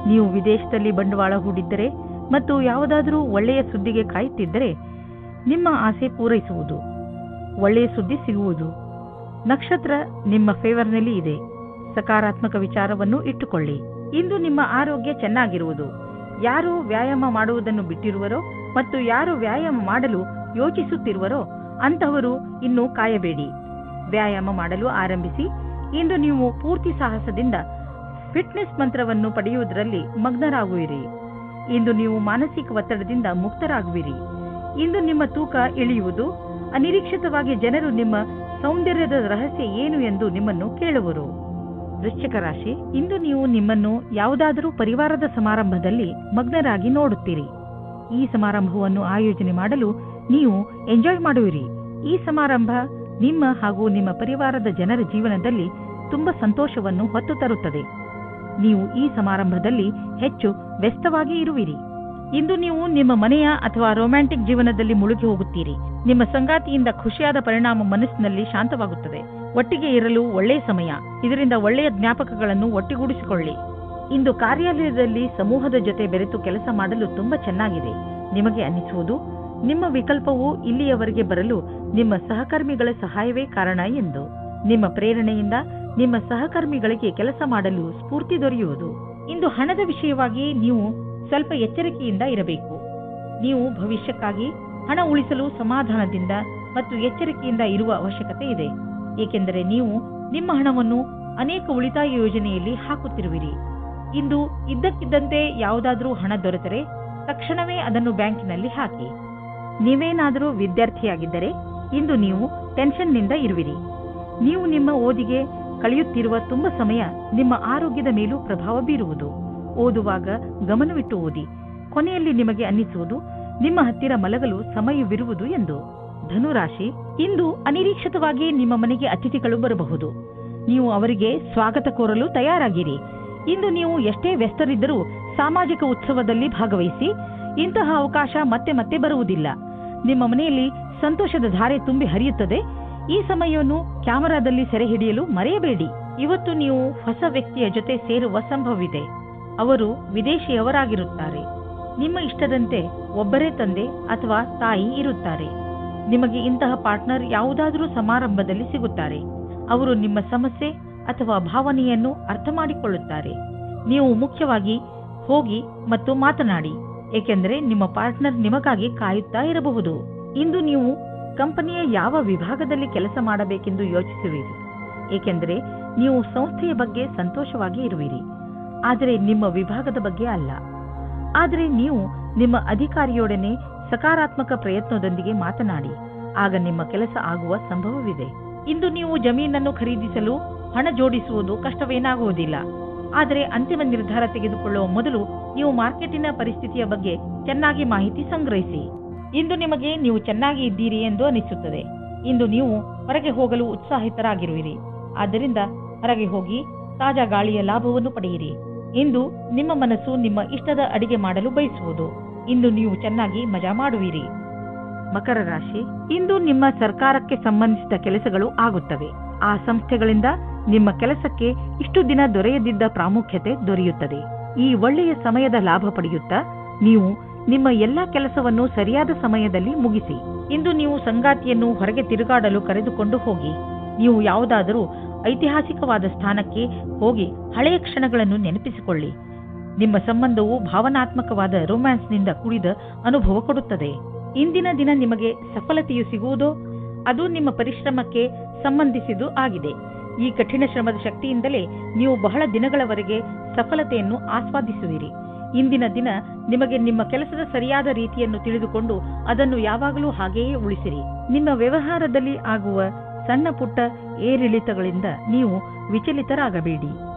ನೀವು ವಿದೇಶದಲ್ಲಿ ಬಂಡವಾಳ ಹೂಡಿದ್ದರೆ ಮತ್ತು ಯಾವುದಾದರೂ ಒಳ್ಳೆಯ ಸುದ್ದಿಗೆ ಕಾಯುತ್ತಿದ್ದರೆ ನಿಮ್ಮ ಆಸೆ ಪೂರೈಸುವುದು, ಒಳ್ಳೆಯ ಸುದ್ದಿ ಸಿಗುವುದು. ನಕ್ಷತ್ರ ನಿಮ್ಮ ಫೇವರ್ನಲ್ಲಿ ಇದೆ. ಸಕಾರಾತ್ಮಕ ವಿಚಾರವನ್ನು ಇಟ್ಟುಕೊಳ್ಳಿ. ಇಂದು ನಿಮ್ಮ ಆರೋಗ್ಯ ಚೆನ್ನಾಗಿರುವುದು. ಯಾರು ವ್ಯಾಯಾಮ ಮಾಡುವುದನ್ನು ಬಿಟ್ಟಿರುವರೋ ಮತ್ತು ಯಾರು ವ್ಯಾಯಾಮ ಮಾಡಲು ಯೋಚಿಸುತ್ತಿರುವರೋ ಅಂತಹವರು ಇನ್ನೂ ಕಾಯಬೇಡಿ. ವ್ಯಾಯಾಮ ಮಾಡಲು ಆರಂಭಿಸಿ. ಇಂದು ನೀವು ಪೂರ್ತಿ ಸಾಹಸದಿಂದ ಫಿಟ್ನೆಸ್ ಮಂತ್ರವನ್ನು ಪಡೆಯುವುದರಲ್ಲಿ ಮಗ್ನರಾಗುವಿರಿ. ಇಂದು ನೀವು ಮಾನಸಿಕ ಒತ್ತಡದಿಂದ ಮುಕ್ತರಾಗುವಿರಿ. ಇಂದು ನಿಮ್ಮ ತೂಕ ಇಳಿಯುವುದು. ಅನಿರೀಕ್ಷಿತವಾಗಿ ಜನರು ನಿಮ್ಮ ಸೌಂದರ್ಯದ ರಹಸ್ಯ ಏನು ಎಂದು ನಿಮ್ಮನ್ನು ಕೇಳುವರು. ವೃಶ್ಚಿಕ ರಾಶಿ, ಇಂದು ನೀವು ನಿಮ್ಮನ್ನು ಯಾವುದಾದರೂ ಪರಿವಾರದ ಸಮಾರಂಭದಲ್ಲಿ ಮಗ್ನರಾಗಿ ನೋಡುತ್ತೀರಿ. ಈ ಸಮಾರಂಭವನ್ನು ಆಯೋಜನೆ ಮಾಡಲು ನೀವು ಎಂಜಾಯ್ ಮಾಡುವಿರಿ. ಈ ಸಮಾರಂಭ ನಿಮ್ಮ ಹಾಗೂ ನಿಮ್ಮ ಪರಿವಾರದ ಜನರ ಜೀವನದಲ್ಲಿ ತುಂಬಾ ಸಂತೋಷವನ್ನು ಹೊತ್ತು ತರುತ್ತದೆ. ನೀವು ಈ ಸಮಾರಂಭದಲ್ಲಿ ಹೆಚ್ಚು ವ್ಯಸ್ತವಾಗಿ ಇರುವಿರಿ. ಇಂದು ನೀವು ನಿಮ್ಮ ಮನೆಯ ಅಥವಾ ರೊಮ್ಯಾಂಟಿಕ್ ಜೀವನದಲ್ಲಿ ಮುಳುಗಿ ಹೋಗುತ್ತೀರಿ. ನಿಮ್ಮ ಸಂಗಾತಿಯಿಂದ ಖುಷಿಯಾದ ಪರಿಣಾಮ ಮನಸ್ಸಿನಲ್ಲಿ ಶಾಂತವಾಗುತ್ತದೆ. ಒಟ್ಟಿಗೆ ಇರಲು ಒಳ್ಳೆಯ ಸಮಯ. ಇದರಿಂದ ಒಳ್ಳೆಯ ಜ್ಞಾಪಕಗಳನ್ನು ಒಟ್ಟಿಗೂಡಿಸಿಕೊಳ್ಳಿ. ಇಂದು ಕಾರ್ಯಾಲಯದಲ್ಲಿ ಸಮೂಹದ ಜೊತೆ ಬೆರೆತು ಕೆಲಸ ಮಾಡಲು ತುಂಬಾ ಚೆನ್ನಾಗಿದೆ. ನಿಮಗೆ ಅನ್ನಿಸುವುದು ನಿಮ್ಮ ವಿಕಲ್ಪವು ಇಲ್ಲಿಯವರೆಗೆ ಬರಲು ನಿಮ್ಮ ಸಹಕರ್ಮಿಗಳ ಸಹಾಯವೇ ಕಾರಣ ಎಂದು. ನಿಮ್ಮ ಪ್ರೇರಣೆಯಿಂದ ನಿಮ್ಮ ಸಹಕರ್ಮಿಗಳಿಗೆ ಕೆಲಸ ಮಾಡಲು ಸ್ಫೂರ್ತಿ ದೊರೆಯುವುದು. ಇಂದು ಹಣದ ವಿಷಯವಾಗಿ ನೀವು ಸ್ವಲ್ಪ ಎಚ್ಚರಿಕೆಯಿಂದ ಇರಬೇಕು. ನೀವು ಭವಿಷ್ಯಕ್ಕಾಗಿ ಹಣ ಉಳಿಸಲು ಸಮಾಧಾನದಿಂದ ಮತ್ತು ಎಚ್ಚರಿಕೆಯಿಂದ ಇರುವ ಅವಶ್ಯಕತೆ ಇದೆ. ಏಕೆಂದರೆ ನೀವು ನಿಮ್ಮ ಹಣವನ್ನು ಅನೇಕ ಉಳಿತಾಯ ಯೋಜನೆಯಲ್ಲಿ ಹಾಕುತ್ತಿರುವಿರಿ. ಇಂದು ಇದ್ದಕ್ಕಿದ್ದಂತೆ ಯಾವುದಾದರೂ ಹಣ ದೊರೆತರೆ ತಕ್ಷಣವೇ ಅದನ್ನು ಬ್ಯಾಂಕಿನಲ್ಲಿ ಹಾಕಿ. ನೀವೇನಾದರೂ ವಿದ್ಯಾರ್ಥಿಯಾಗಿದ್ದರೆ ಇಂದು ನೀವು ಟೆನ್ಷನ್ನಿಂದ ಇರುವಿರಿ. ನೀವು ನಿಮ್ಮ ಓದಿಗೆ ಕಳೆಯುತ್ತಿರುವ ತುಂಬ ಸಮಯ ನಿಮ್ಮ ಆರೋಗ್ಯದ ಮೇಲೂ ಪ್ರಭಾವ ಬೀರುವುದು. ಓದುವಾಗ ಗಮನವಿಟ್ಟು ಓದಿ. ಕೊನೆಯಲ್ಲಿ ನಿಮಗೆ ಅನ್ನಿಸುವುದು ನಿಮ್ಮ ಹತ್ತಿರ ಮಲಗಲು ಸಮಯವಿರುವುದು ಎಂದು. ಧನುರಾಶಿ, ಇಂದು ಅನಿರೀಕ್ಷಿತವಾಗಿ ನಿಮ್ಮ ಮನೆಗೆ ಅತಿಥಿಗಳು ಬರಬಹುದು. ನೀವು ಅವರಿಗೆ ಸ್ವಾಗತ ಕೋರಲು ತಯಾರಾಗಿರಿ. ಇಂದು ನೀವು ಎಷ್ಟೇ ವ್ಯಸ್ತರಿದ್ದರೂ ಸಾಮಾಜಿಕ ಉತ್ಸವದಲ್ಲಿ ಭಾಗವಹಿಸಿ. ಇಂತಹ ಅವಕಾಶ ಮತ್ತೆ ಮತ್ತೆ ಬರುವುದಿಲ್ಲ. ನಿಮ್ಮ ಮನೆಯಲ್ಲಿ ಸಂತೋಷದ ಧಾರೆ ತುಂಬಿ ಹರಿಯುತ್ತದೆ. ಈ ಸಮಯವನ್ನು ಕ್ಯಾಮೆರಾದಲ್ಲಿ ಸೆರೆ ಹಿಡಿಯಲು ಮರೆಯಬೇಡಿ. ಇವತ್ತು ನೀವು ಹೊಸ ವ್ಯಕ್ತಿಯ ಜೊತೆ ಸೇರುವ ಸಂಭವವಿದೆ. ಅವರು ವಿದೇಶಿಯವರಾಗಿರುತ್ತಾರೆ. ನಿಮ್ಮ ಇಷ್ಟದಂತೆ ಒಬ್ಬರೇ ತಂದೆ ಅಥವಾ ತಾಯಿ ಇರುತ್ತಾರೆ. ನಿಮಗೆ ಇಂತಹ ಪಾರ್ಟ್ನರ್ ಯಾವುದಾದರೂ ಸಮಾರಂಭದಲ್ಲಿ ಸಿಗುತ್ತಾರೆ. ಅವರು ನಿಮ್ಮ ಸಮಸ್ಯೆ ಅಥವಾ ಭಾವನೆಯನ್ನು ಅರ್ಥ ಮಾಡಿಕೊಳ್ಳುತ್ತಾರೆ. ನೀವು ಮುಖ್ಯವಾಗಿ ಹೋಗಿ ಮತ್ತು ಮಾತನಾಡಿ, ಏಕೆಂದರೆ ನಿಮ್ಮ ಪಾರ್ಟ್ನರ್ ನಿಮಗಾಗಿ ಕಾಯುತ್ತಾ ಇರಬಹುದು. ಇಂದು ನೀವು ಕಂಪನಿಯ ಯಾವ ವಿಭಾಗದಲ್ಲಿ ಕೆಲಸ ಮಾಡಬೇಕೆಂದು ಯೋಚಿಸುವಿರಿ, ಏಕೆಂದರೆ ನೀವು ಸಂಸ್ಥೆಯ ಬಗ್ಗೆ ಸಂತೋಷವಾಗಿ ಇರುವಿರಿ, ಆದರೆ ನಿಮ್ಮ ವಿಭಾಗದ ಬಗ್ಗೆ ಅಲ್ಲ. ಆದರೆ ನೀವು ನಿಮ್ಮ ಅಧಿಕಾರಿಯೊಡನೆ ಸಕಾರಾತ್ಮಕ ಪ್ರಯತ್ನದೊಂದಿಗೆ ಮಾತನಾಡಿ. ಆಗ ನಿಮ್ಮ ಕೆಲಸ ಆಗುವ ಸಂಭವವಿದೆ. ಇಂದು ನೀವು ಜಮೀನನ್ನು ಖರೀದಿಸಲು ಹಣ ಜೋಡಿಸುವುದು ಕಷ್ಟವೇನಾಗುವುದಿಲ್ಲ. ಆದರೆ ಅಂತಿಮ ನಿರ್ಧಾರ ತೆಗೆದುಕೊಳ್ಳುವ ಮೊದಲು ನೀವು ಮಾರ್ಕೆಟಿನ ಪರಿಸ್ಥಿತಿಯ ಬಗ್ಗೆ ಚೆನ್ನಾಗಿ ಮಾಹಿತಿ ಸಂಗ್ರಹಿಸಿ. ಇಂದು ನಿಮಗೆ ನೀವು ಚೆನ್ನಾಗಿ ಇದ್ದೀರಿ ಎಂದು ಅನಿಸುತ್ತದೆ. ಇಂದು ನೀವು ಹೊರಗೆ ಹೋಗಲು ಉತ್ಸಾಹಿತರಾಗಿರುವಿರಿ. ಆದ್ದರಿಂದ ಹೊರಗೆ ಹೋಗಿ ತಾಜಾ ಗಾಳಿಯ ಲಾಭವನ್ನು ಪಡೆಯಿರಿ. ಇಂದು ನಿಮ್ಮ ಮನಸ್ಸು ನಿಮ್ಮ ಇಷ್ಟದ ಅಡಿಗೆ ಮಾಡಲು ಬಯಸುವುದು. ಇಂದು ನೀವು ಚೆನ್ನಾಗಿ ಮಜಾ ಮಾಡುವಿರಿ. ಮಕರ ರಾಶಿ, ಇಂದು ನಿಮ್ಮ ಸರ್ಕಾರಕ್ಕೆ ಸಂಬಂಧಿಸಿದ ಕೆಲಸಗಳು ಆಗುತ್ತವೆ. ಆ ಸಂಸ್ಥೆಗಳಿಂದ ನಿಮ್ಮ ಕೆಲಸಕ್ಕೆ ಇಷ್ಟು ದಿನ ದೊರೆಯದಿದ್ದ ಪ್ರಾಮುಖ್ಯತೆ ದೊರೆಯುತ್ತದೆ. ಈ ಒಳ್ಳೆಯ ಸಮಯದ ಲಾಭ ಪಡೆಯುತ್ತಾ ನೀವು ನಿಮ್ಮ ಎಲ್ಲಾ ಕೆಲಸವನ್ನು ಸರಿಯಾದ ಸಮಯದಲ್ಲಿ ಮುಗಿಸಿ. ಇಂದು ನೀವು ಸಂಗಾತಿಯನ್ನು ಹೊರಗೆ ತಿರುಗಾಡಲು ಕರೆದುಕೊಂಡು ಹೋಗಿ. ನೀವು ಯಾವುದಾದರೂ ಐತಿಹಾಸಿಕವಾದ ಸ್ಥಾನಕ್ಕೆ ಹೋಗಿ ಹಳೆಯ ಕ್ಷಣಗಳನ್ನು ನೆನಪಿಸಿಕೊಳ್ಳಿ. ನಿಮ್ಮ ಸಂಬಂಧವು ಭಾವನಾತ್ಮಕವಾದ ರೊಮ್ಯಾನ್ಸ್ನಿಂದ ಕೂಡಿದ ಅನುಭವ ಕೊಡುತ್ತದೆ. ಇಂದಿನ ದಿನ ನಿಮಗೆ ಸಫಲತೆಯು ಸಿಗುವುದೋ ಅದು ನಿಮ್ಮ ಪರಿಶ್ರಮಕ್ಕೆ ಸಂಬಂಧಿಸಿದ್ದು ಆಗಿದೆ. ಈ ಕಠಿಣ ಶ್ರಮದ ಶಕ್ತಿಯಿಂದಲೇ ನೀವು ಬಹಳ ದಿನಗಳವರೆಗೆ ಸಫಲತೆಯನ್ನು ಆಸ್ವಾದಿಸುವಿರಿ. ಇಂದಿನ ದಿನ ನಿಮಗೆ ನಿಮ್ಮ ಕೆಲಸದ ಸರಿಯಾದ ರೀತಿಯನ್ನು ತಿಳಿದುಕೊಂಡು ಅದನ್ನು ಯಾವಾಗಲೂ ಹಾಗೆಯೇ ಉಳಿಸಿರಿ. ನಿಮ್ಮ ವ್ಯವಹಾರದಲ್ಲಿ ಆಗುವ ಸಣ್ಣ ಪುಟ್ಟ ಏರಿಳಿತಗಳಿಂದ ನೀವು ವಿಚಲಿತರಾಗಬೇಡಿ.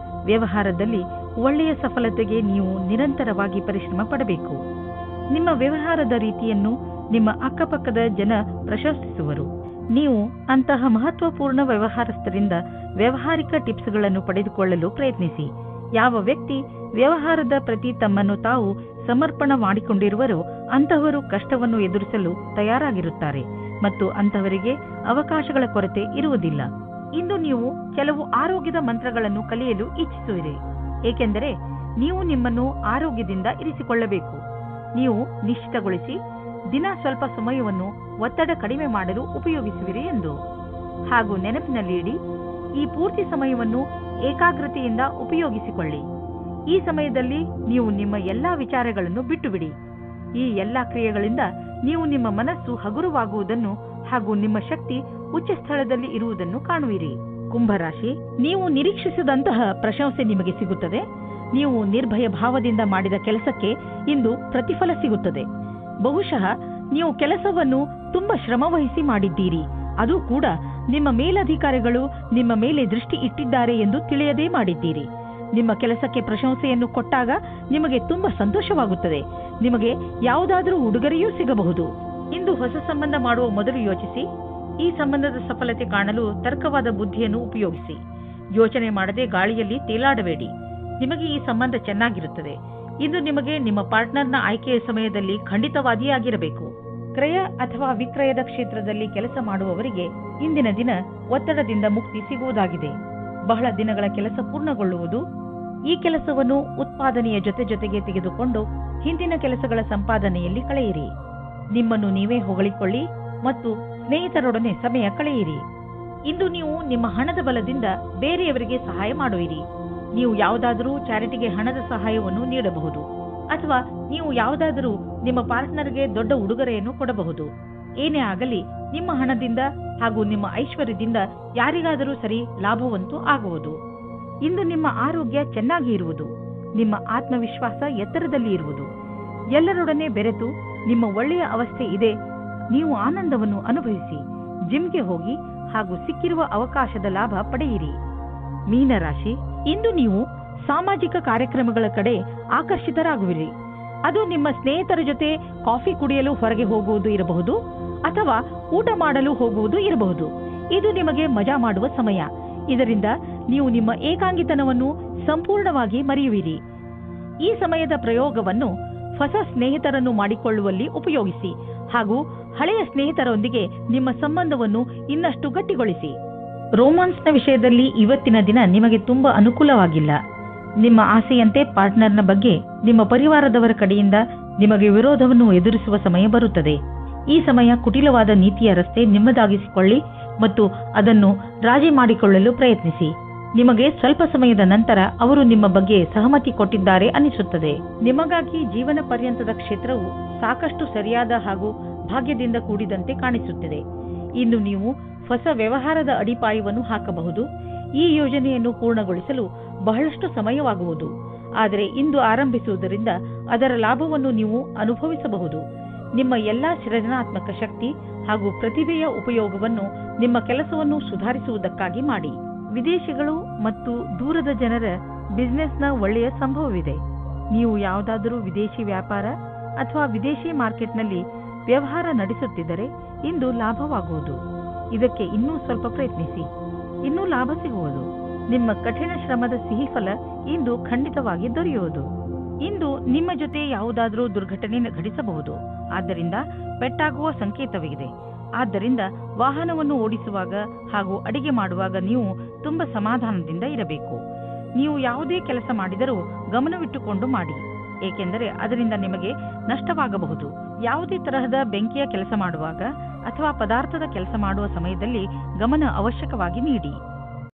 ವ್ಯವಹಾರದಲ್ಲಿ ಒಳ್ಳೆಯ ಸಫಲತೆಗೆ ನೀವು ನಿರಂತರವಾಗಿ ಪರಿಶ್ರಮ ಪಡಬೇಕು. ನಿಮ್ಮ ವ್ಯವಹಾರದ ರೀತಿಯನ್ನು ನಿಮ್ಮ ಅಕ್ಕಪಕ್ಕದ ಜನ ಪ್ರಶಂಸಿಸುವರು. ನೀವು ಅಂತಹ ಮಹತ್ವಪೂರ್ಣ ವ್ಯವಹಾರಸ್ಥರಿಂದ ವ್ಯಾವಹಾರಿಕ ಟಿಪ್ಸ್ಗಳನ್ನು ಪಡೆದುಕೊಳ್ಳಲು ಪ್ರಯತ್ನಿಸಿ. ಯಾವ ವ್ಯಕ್ತಿ ವ್ಯವಹಾರದ ಪ್ರತಿ ತಮ್ಮನ್ನು ತಾವು ಸಮರ್ಪಣ ಮಾಡಿಕೊಂಡಿರುವರೋ ಅಂತಹವರು ಕಷ್ಟವನ್ನು ಎದುರಿಸಲು ತಯಾರಾಗಿರುತ್ತಾರೆ ಮತ್ತು ಅಂತಹವರಿಗೆ ಅವಕಾಶಗಳ ಕೊರತೆ ಇರುವುದಿಲ್ಲ. ಇಂದು ನೀವು ಕೆಲವು ಆರೋಗ್ಯದ ಮಂತ್ರಗಳನ್ನು ಕಲಿಯಲು ಇಚ್ಛಿಸುವಿರಿ, ಏಕೆಂದರೆ ನೀವು ನಿಮ್ಮನ್ನು ಆರೋಗ್ಯದಿಂದ ಇರಿಸಿಕೊಳ್ಳಬೇಕು. ನೀವು ನಿಶ್ಚಿತಗೊಳಿಸಿ ದಿನ ಸ್ವಲ್ಪ ಸಮಯವನ್ನು ಒತ್ತಡ ಕಡಿಮೆ ಮಾಡಲು ಉಪಯೋಗಿಸುವಿರಿ ಎಂದು. ಹಾಗೂ ನೆನಪಿನಲ್ಲಿ ಇಡಿ, ಈ ಪೂರ್ತಿ ಸಮಯವನ್ನು ಏಕಾಗ್ರತೆಯಿಂದ ಉಪಯೋಗಿಸಿಕೊಳ್ಳಿ. ಈ ಸಮಯದಲ್ಲಿ ನೀವು ನಿಮ್ಮ ಎಲ್ಲಾ ವಿಚಾರಗಳನ್ನು ಬಿಟ್ಟುಬಿಡಿ. ಈ ಎಲ್ಲಾ ಕ್ರಿಯೆಗಳಿಂದ ನೀವು ನಿಮ್ಮ ಮನಸ್ಸು ಹಗುರವಾಗುವುದನ್ನು ಹಾಗೂ ನಿಮ್ಮ ಶಕ್ತಿ ಉಚ್ಚ ಸ್ಥಳದಲ್ಲಿ ಇರುವುದನ್ನು ಕಾಣುವಿರಿ. ಕುಂಭರಾಶಿ, ನೀವು ನಿರೀಕ್ಷಿಸಿದಂತಹ ಪ್ರಶಂಸೆ ನಿಮಗೆ ಸಿಗುತ್ತದೆ. ನೀವು ನಿರ್ಭಯ ಭಾವದಿಂದ ಮಾಡಿದ ಕೆಲಸಕ್ಕೆ ಇಂದು ಪ್ರತಿಫಲ ಸಿಗುತ್ತದೆ. ಬಹುಶಃ ನೀವು ಕೆಲಸವನ್ನು ತುಂಬಾ ಶ್ರಮವಹಿಸಿ ಮಾಡಿದ್ದೀರಿ. ಅದು ಕೂಡ ನಿಮ್ಮ ಮೇಲಧಿಕಾರಿಗಳು ನಿಮ್ಮ ಮೇಲೆ ದೃಷ್ಟಿ ಇಟ್ಟಿದ್ದಾರೆ ಎಂದು ತಿಳಿಯದೇ ಮಾಡಿದ್ದೀರಿ. ನಿಮ್ಮ ಕೆಲಸಕ್ಕೆ ಪ್ರಶಂಸೆಯನ್ನು ಕೊಟ್ಟಾಗ ನಿಮಗೆ ತುಂಬಾ ಸಂತೋಷವಾಗುತ್ತದೆ. ನಿಮಗೆ ಯಾವುದಾದರೂ ಉಡುಗೊರೆಯೂ ಸಿಗಬಹುದು. ಇಂದು ಹೊಸ ಸಂಬಂಧ ಮಾಡುವ ಮೊದಲು ಯೋಚಿಸಿ. ಈ ಸಂಬಂಧದ ಸಫಲತೆ ಕಾಣಲು ತರ್ಕವಾದ ಬುದ್ಧಿಯನ್ನು ಉಪಯೋಗಿಸಿ. ಯೋಚನೆ ಮಾಡದೆ ಗಾಳಿಯಲ್ಲಿ ತೇಲಾಡಬೇಡಿ. ನಿಮಗೆ ಈ ಸಂಬಂಧ ಚೆನ್ನಾಗಿರುತ್ತದೆ. ಇಂದು ನಿಮಗೆ ನಿಮ್ಮ ಪಾರ್ಟ್ನರ್ನ ಆಯ್ಕೆಯ ಸಮಯದಲ್ಲಿ ಖಂಡಿತವಾದಿಯಾಗಿರಬೇಕು. ಕ್ರಯ ಅಥವಾ ವಿಕ್ರಯದ ಕ್ಷೇತ್ರದಲ್ಲಿ ಕೆಲಸ ಮಾಡುವವರಿಗೆ ಇಂದಿನ ದಿನ ಒತ್ತಡದಿಂದ ಮುಕ್ತಿ ಸಿಗುವುದಾಗಿದೆ. ಬಹಳ ದಿನಗಳ ಕೆಲಸ ಪೂರ್ಣಗೊಳ್ಳುವುದು. ಈ ಕೆಲಸವನ್ನು ಉತ್ಪಾದನೆಯ ಜೊತೆಗೆ ತೆಗೆದುಕೊಂಡು ಹಿಂದಿನ ಕೆಲಸಗಳ ಸಂಪಾದನೆಯಲ್ಲಿ ಕಳೆಯಿರಿ. ನಿಮ್ಮನ್ನು ನೀವೇ ಹೊಗಳಿಕೊಳ್ಳಿ ಮತ್ತು ಸ್ನೇಹಿತರೊಡನೆ ಸಮಯ ಕಳೆಯಿರಿ. ಇಂದು ನೀವು ನಿಮ್ಮ ಹಣದ ಬಲದಿಂದ ಬೇರೆಯವರಿಗೆ ಸಹಾಯ ಮಾಡುವಿರಿ. ನೀವು ಯಾವುದಾದರೂ ಚಾರಿಟಿಗೆ ಹಣದ ಸಹಾಯವನ್ನು ನೀಡಬಹುದು ಅಥವಾ ನೀವು ಯಾವುದಾದರೂ ನಿಮ್ಮ ಪಾರ್ಟ್ನರ್ಗೆ ದೊಡ್ಡ ಉಡುಗೊರೆಯನ್ನು ಕೊಡಬಹುದು. ಏನೇ ಆಗಲಿ ನಿಮ್ಮ ಹಣದಿಂದ ಹಾಗೂ ನಿಮ್ಮ ಐಶ್ವರ್ಯದಿಂದ ಯಾರಿಗಾದರೂ ಸರಿ ಲಾಭವಂತೂ ಆಗುವುದು. ಇಂದು ನಿಮ್ಮ ಆರೋಗ್ಯ ಚೆನ್ನಾಗಿ ಇರುವುದು. ನಿಮ್ಮ ಆತ್ಮವಿಶ್ವಾಸ ಎತ್ತರದಲ್ಲಿ ಇರುವುದು. ಎಲ್ಲರೊಡನೆ ಬೆರೆತು ನಿಮ್ಮ ಒಳ್ಳೆಯ ಅವಸ್ಥೆ ಇದೆ. ನೀವು ಆನಂದವನ್ನು ಅನುಭವಿಸಿ. ಜಿಮ್ಗೆ ಹೋಗಿ ಹಾಗೂ ಸಿಕ್ಕಿರುವ ಅವಕಾಶದ ಲಾಭ ಪಡೆಯಿರಿ. ಮೀನರಾಶಿ, ಇಂದು ನೀವು ಸಾಮಾಜಿಕ ಕಾರ್ಯಕ್ರಮಗಳ ಕಡೆ ಆಕರ್ಷಿತರಾಗುವಿರಿ. ಅದು ನಿಮ್ಮ ಸ್ನೇಹಿತರ ಜೊತೆ ಕಾಫಿ ಕುಡಿಯಲು ಹೊರಗೆ ಹೋಗುವುದು ಇರಬಹುದು ಅಥವಾ ಊಟ ಮಾಡಲು ಹೋಗುವುದು ಇರಬಹುದು. ಇದು ನಿಮಗೆ ಮಜಾ ಮಾಡುವ ಸಮಯ. ಇದರಿಂದ ನೀವು ನಿಮ್ಮ ಏಕಾಂಗಿತನವನ್ನು ಸಂಪೂರ್ಣವಾಗಿ ಮರೆಯುವಿರಿ. ಈ ಸಮಯದ ಪ್ರಯೋಗವನ್ನು ಹೊಸ ಸ್ನೇಹಿತರನ್ನು ಮಾಡಿಕೊಳ್ಳುವಲ್ಲಿ ಉಪಯೋಗಿಸಿ ಹಾಗೂ ಹಳೆಯ ಸ್ನೇಹಿತರೊಂದಿಗೆ ನಿಮ್ಮ ಸಂಬಂಧವನ್ನು ಇನ್ನಷ್ಟು ಗಟ್ಟಿಗೊಳಿಸಿ. ರೋಮಾನ್ಸ್ನ ವಿಷಯದಲ್ಲಿ ಇವತ್ತಿನ ದಿನ ನಿಮಗೆ ತುಂಬಾ ಅನುಕೂಲವಾಗಿಲ್ಲ. ನಿಮ್ಮ ಆಸೆಯಂತೆ ಪಾರ್ಟ್ನರ್ನ ಬಗ್ಗೆ ನಿಮ್ಮ ಪರಿವಾರದವರ ಕಡೆಯಿಂದ ನಿಮಗೆ ವಿರೋಧವನ್ನು ಎದುರಿಸುವ ಸಮಯ ಬರುತ್ತದೆ. ಈ ಸಮಯ ಕುಟಿಲವಾದ ನೀತಿಯ ರಸ್ತೆ ನಿಮ್ಮದಾಗಿಸಿಕೊಳ್ಳಿ ಮತ್ತು ಅದನ್ನು ರಾಜಿ ಮಾಡಿಕೊಳ್ಳಲು ಪ್ರಯತ್ನಿಸಿ. ನಿಮಗೆ ಸ್ವಲ್ಪ ಸಮಯದ ನಂತರ ಅವರು ನಿಮ್ಮ ಬಗ್ಗೆ ಸಹಮತಿ ಕೊಟ್ಟಿದ್ದಾರೆ ಅನಿಸುತ್ತದೆ. ನಿಮಗಾಗಿ ಜೀವನ ಪರ್ಯಂತದ ಕ್ಷೇತ್ರವು ಸಾಕಷ್ಟು ಸರಿಯಾದ ಹಾಗೂ ಭಾಗ್ಯದಿಂದ ಕೂಡಿದಂತೆ ಕಾಣಿಸುತ್ತಿದೆ. ಇಂದು ನೀವು ಹೊಸ ವ್ಯವಹಾರದ ಅಡಿಪಾಯವನ್ನು ಹಾಕಬಹುದು. ಈ ಯೋಜನೆಯನ್ನು ಪೂರ್ಣಗೊಳಿಸಲು ಬಹಳಷ್ಟು ಸಮಯವಾಗುವುದು. ಆದರೆ ಇಂದು ಆರಂಭಿಸುವುದರಿಂದ ಅದರ ಲಾಭವನ್ನು ನೀವು ಅನುಭವಿಸಬಹುದು. ನಿಮ್ಮ ಎಲ್ಲಾ ಸೃಜನಾತ್ಮಕ ಶಕ್ತಿ ಹಾಗೂ ಪ್ರತಿಭೆಯ ಉಪಯೋಗವನ್ನು ನಿಮ್ಮ ಕೆಲಸವನ್ನು ಸುಧಾರಿಸುವುದಕ್ಕಾಗಿ ಮಾಡಿ. ವಿದೇಶಿಗಳು ಮತ್ತು ದೂರದ ಜನರ ಬಿಸಿನೆಸ್ನ ಒಳ್ಳೆಯ ಸಂಭವವಿದೆ. ನೀವು ಯಾವುದಾದರೂ ವಿದೇಶಿ ವ್ಯಾಪಾರ ಅಥವಾ ವಿದೇಶಿ ಮಾರ್ಕೆಟ್ನಲ್ಲಿ ವ್ಯವಹಾರ ನಡೆಸುತ್ತಿದ್ದರೆ ಇಂದು ಲಾಭವಾಗುವುದು. ಇದಕ್ಕೆ ಇನ್ನೂ ಸ್ವಲ್ಪ ಪ್ರಯತ್ನಿಸಿ, ಇನ್ನೂ ಲಾಭ ಸಿಗುವುದು. ನಿಮ್ಮ ಕಠಿಣ ಶ್ರಮದ ಸಿಹಿ ಫಲ ಇಂದು ಖಂಡಿತವಾಗಿ ದೊರೆಯುವುದು. ಇಂದು ನಿಮ್ಮ ಜೊತೆ ಯಾವುದಾದರೂ ದುರ್ಘಟನೆ ಘಟಿಸಬಹುದು. ಆದ್ದರಿಂದ ಪೆಟ್ಟಾಗುವ ಸಂಕೇತವಿದೆ. ಆದ್ದರಿಂದ ವಾಹನವನ್ನು ಓಡಿಸುವಾಗ ಹಾಗೂ ಅಡಿಗೆ ಮಾಡುವಾಗ ನೀವು ತುಂಬ ಸಮಾಧಾನದಿಂದ ಇರಬೇಕು. ನೀವು ಯಾವುದೇ ಕೆಲಸ ಮಾಡಿದರೂ ಗಮನವಿಟ್ಟುಕೊಂಡು ಮಾಡಿ, ಏಕೆಂದರೆ ಅದರಿಂದ ನಿಮಗೆ ನಷ್ಟವಾಗಬಹುದು. ಯಾವುದೇ ತರಹದ ಬೆಂಕಿಯ ಕೆಲಸ ಮಾಡುವಾಗ ಅಥವಾ ಪದಾರ್ಥದ ಕೆಲಸ ಮಾಡುವ ಸಮಯದಲ್ಲಿ ಗಮನ ಅವಶ್ಯಕವಾಗಿ ನೀಡಿ.